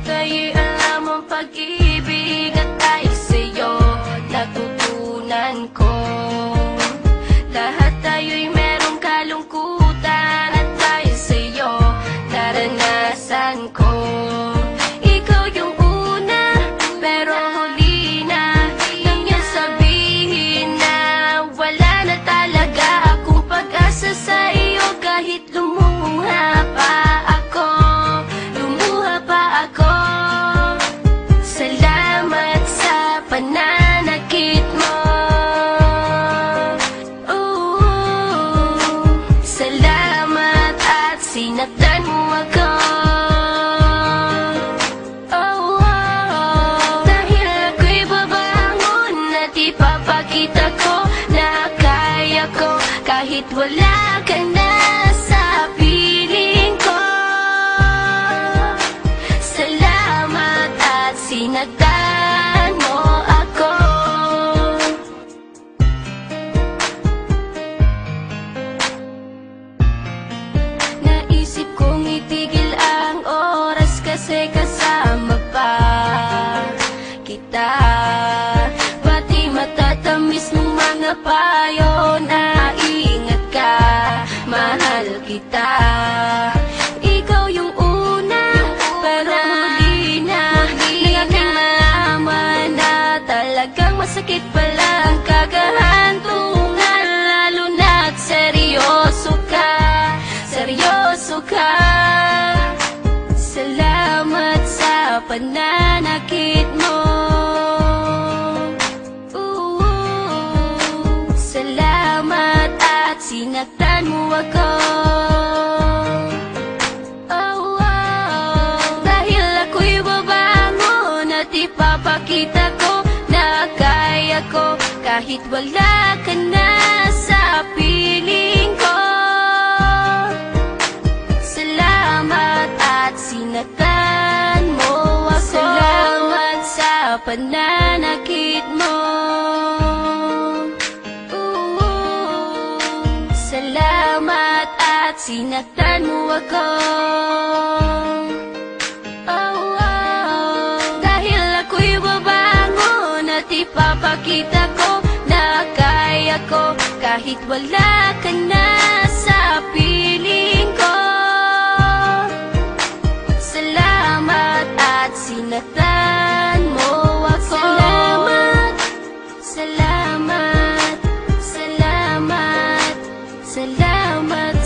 Kayo'y alam ang pag-ibig at dahil sa'yo natutunan ko. Lahat tayo'y merong kalungkutan at dahil sa'yo naranasan ko. Ikaw yung una pero huli na, nang yan sabihin na wala na talaga akong pag-asa sa iyo. Kahit lumuha pa ako, salamat sa pananakit mo. Salamat at sinaktan mo ako. Dahil ako'y babangon at ipapakita ko na kaya ko kahit wala ka na sa piling ko. Salamat at sinaktan mo ako. Naisip kong itigil ang oras kasi kasama pa kita. Pati matatamis mong mga payo na ingat ka, mahal kita. Ikaw yung una pero huli na, nang aking malaman na talagang masakit pala ang kagahantungan. Lalo na't seryoso ka, seryoso ka. Salamat sa pananakit mo. Salamat at sinaktan mo ako. Dahil ako'y babangon at ipapakita ko na kaya ko kahit wala ka na sa piling ko. Salamat at sinaktan mo ako. Salamat sa pananakit mo. Salamat at sinaktan mo ako. Dahil ako'y babangon at ipapakita ko na kaya ko kahit wala ka na sa piling ko. Salamat at sinaktan mo ako. Salamat, salamat, salamat, salamat.